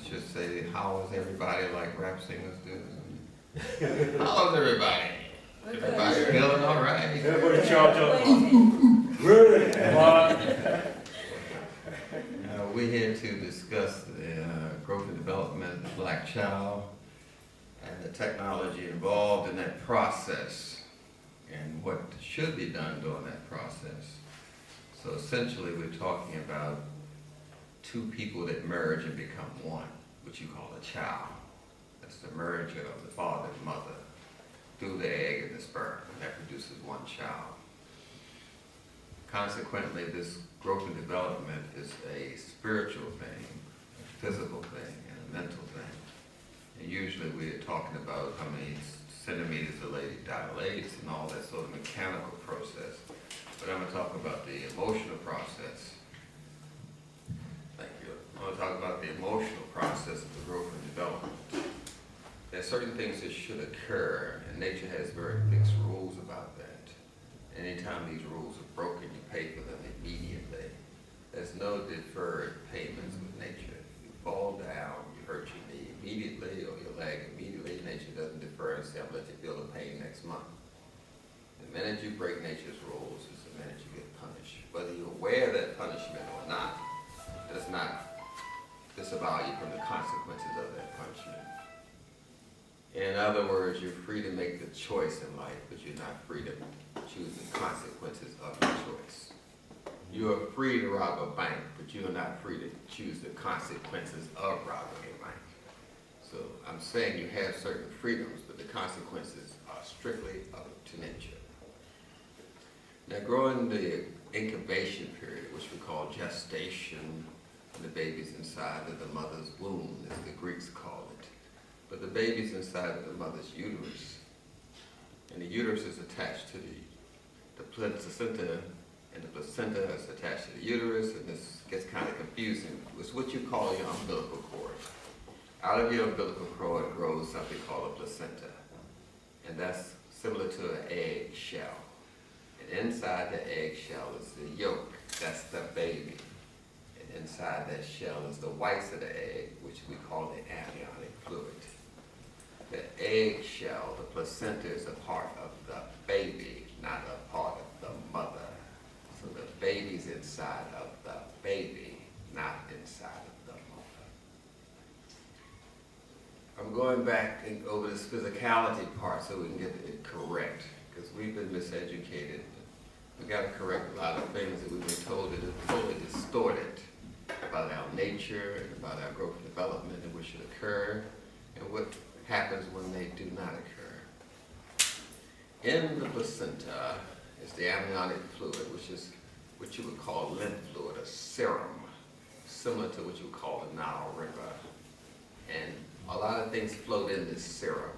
should say, how is everybody, like rap singers do? How is everybody? Everybody feeling all right? Everybody charge up. Ready? We're here to discuss the growth and development of the black child and the technology involved in that process and what should be done during that process. So essentially we're talking about two people that merge and become one, which you call a child. That's the merger of the father and mother through the egg and the sperm, and that produces one child. Consequently, this growth and development is a spiritual thing, a physical thing, and a mental thing. And usually we're talking about how many centimeters a lady dilates and all that sort of mechanical process. But I'm going to talk about the emotional process. Thank you. I'm going to talk about the emotional process of the growth and development. There are certain things that should occur, and nature has very fixed rules about that. Anytime these rules are broken, you pay for them immediately. There's no deferred payments with nature. You fall down, you hurt your knee immediately, or your leg immediately. Nature doesn't defer and say, I'll let you feel the pain next month. The minute you break nature's rules is the minute you get punished. Whether you're aware of that punishment or not, does not disavow you from the consequences of that punishment. In other words, you're free to make the choice in life, but you're not free to choose the consequences of your choice. You are free to rob a bank, but you are not free to choose the consequences of robbing a bank. So I'm saying you have certain freedoms, but the consequences are strictly up to nature. Now, growing the incubation period, which we call gestation, when the baby's inside of the mother's womb, as the Greeks call it. But the baby's inside of the mother's uterus, and the uterus is attached to the placenta, and the placenta is attached to the uterus, and this gets kind of confusing. It's what you call your umbilical cord. Out of your umbilical cord grows something called a placenta, and that's similar to an egg shell. And inside the egg shell is the yolk, that's the baby. And inside that shell is the whites of the egg, which we call the amniotic fluid. The egg shell, the placenta, is a part of the baby, not a part of the mother. So the baby's inside of the baby, not inside of the mother. I'm going back over this physicality part so we can get it correct, because we've been miseducated. We got to correct a lot of things that we've been told that are totally distorted about our nature and about our growth and development and what should occur and what happens when they do not occur. In the placenta is the amniotic fluid, which is what you would call lymph fluid, a serum, similar to what you would call the Nile River. And a lot of things float in this serum,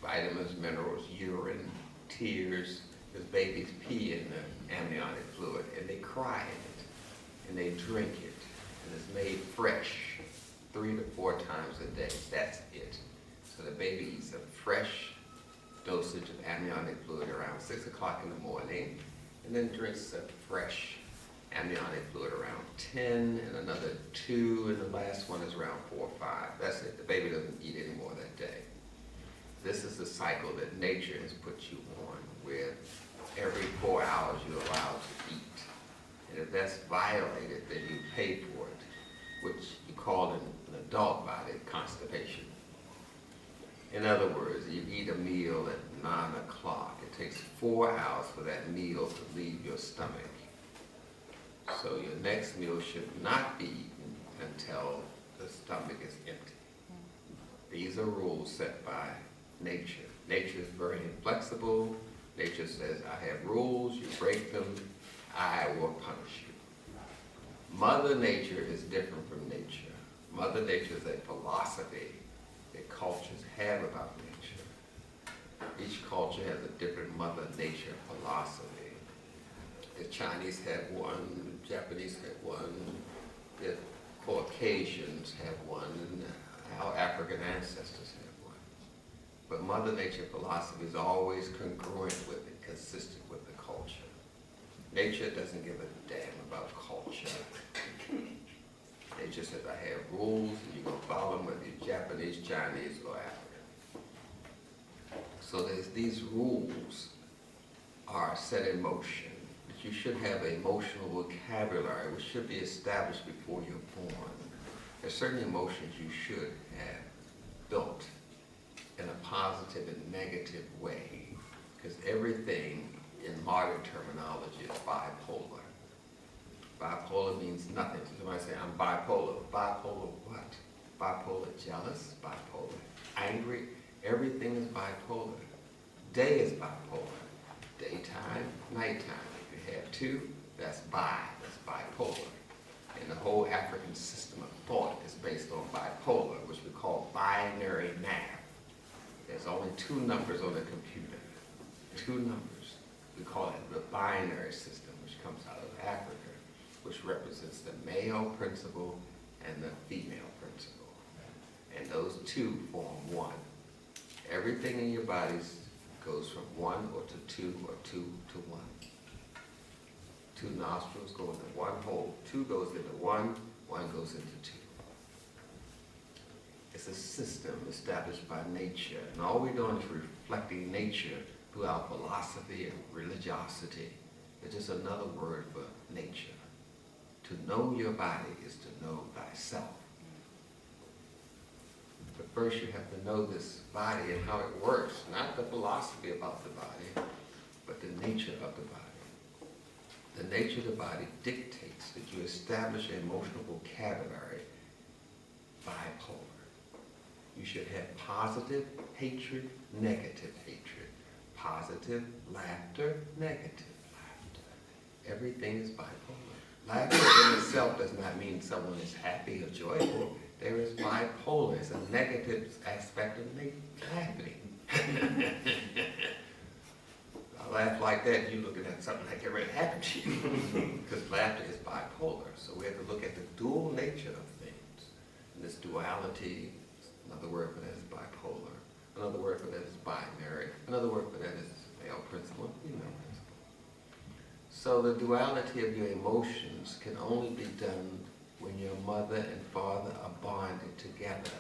vitamins, minerals, urine, tears, because babies pee in the amniotic fluid, and they cry in it, and they drink it, and it's made fresh 3 to 4 times a day. That's it. So the baby eats a fresh dosage of amniotic fluid around 6 o'clock in the morning, and then drinks a fresh amniotic fluid around 10, and another 2, and the last one is around 4 or 5. That's it. The baby doesn't eat anymore that day. This is the cycle that nature has put you on, where every 4 hours you're allowed to eat. And if that's violated, then you pay for it, which you call in an adult body constipation. In other words, you eat a meal at 9 o'clock. It takes 4 hours for that meal to leave your stomach. So your next meal should not be eaten until the stomach is empty. These are rules set by nature. Nature is very inflexible. Nature says, I have rules, you break them, I will punish you. Mother Nature is different from nature. Mother Nature is a philosophy that cultures have about nature. Each culture has a different Mother Nature philosophy. The Chinese have one, the Japanese have one, the Caucasians have one, and our African ancestors have one. But Mother Nature philosophy is always congruent with it, consistent with the culture. Nature doesn't give a damn about culture. Nature nature says I have rules, and you're going to follow them whether you're Japanese, Chinese, or African. So these rules are set in motion. That you should have an emotional vocabulary which should be established before you're born. There's certain emotions you should have built in a positive and negative way, because everything in modern terminology is bipolar. Bipolar means nothing. So somebody say, I'm bipolar. Bipolar what? Bipolar jealous, bipolar angry. Everything is bipolar. Day is bipolar. Daytime, nighttime. If you have two, that's that's bipolar. And the whole African system of thought is based on bipolar, which we call binary math. There's only two numbers on the computer. Two numbers. We call it the binary system, which comes out of Africa, which represents the male principle and the female principle. And those two form one. Everything in your body goes from 1 or to 2 or 2 to 1. 2 nostrils go into one hole. 2 goes into 1, 1 goes into 2. It's a system established by nature, and all we're doing is reflecting nature through our philosophy and religiosity. It's just another word for nature. To know your body is to know thyself. But first you have to know this body and how it works, not the philosophy about the body, but the nature of the body. The nature of the body dictates that you establish an emotional vocabulary, bipolar. You should have positive hatred, negative hatred. Positive laughter, negative laughter. Everything is bipolar. Laughter in itself does not mean someone is happy or joyful. There is bipolar. It's a negative aspect of laughing. I laugh like that, you're looking at something that already happened to you. Because laughter is bipolar. So we have to look at the dual nature of things. And this duality, another word for that is bipolar. Another word for that is binary. Another word for that is male principle, female principle. So the duality of your emotions can only be done when your mother and father are bonded together.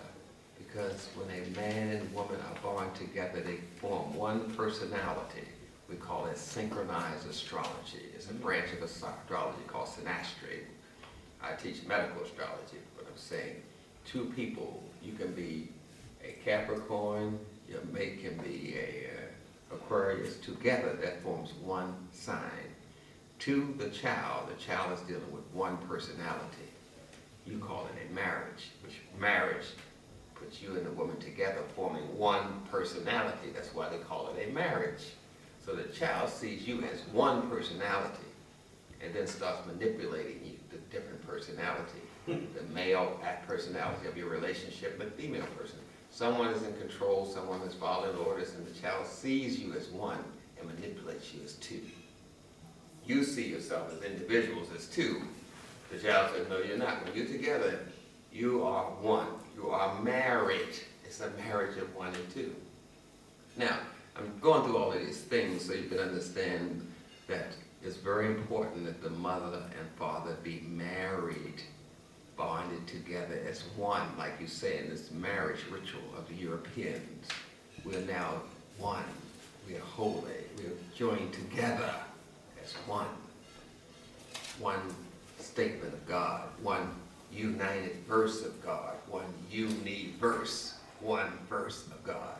Because when a man and woman are bonded together, they form one personality. We call it synchronized astrology. It's a branch of astrology called synastry. I teach medical astrology, but I'm saying two people, you can be a Capricorn, your mate can be a Aquarius. Together, that forms one sign. To the child is dealing with one personality. You call it a marriage, which marriage puts you and the woman together, forming one personality. That's why they call it a marriage. So the child sees you as one personality and then starts manipulating you, the different personality, the male personality of your relationship with the female person. Someone is in control, someone is following orders, and the child sees you as one and manipulates you as two. You see yourself as individuals as two. The child says, no, you're not. When you're together, you are one. You are married. It's a marriage of one and two. Now, I'm going through all of these things so you can understand that it's very important that the mother and father be married, bonded together as one, like you say in this marriage ritual of the Europeans. We're now one. We are holy. We are joined together as one. One statement of God, one united verse of God, one universe, one verse of God.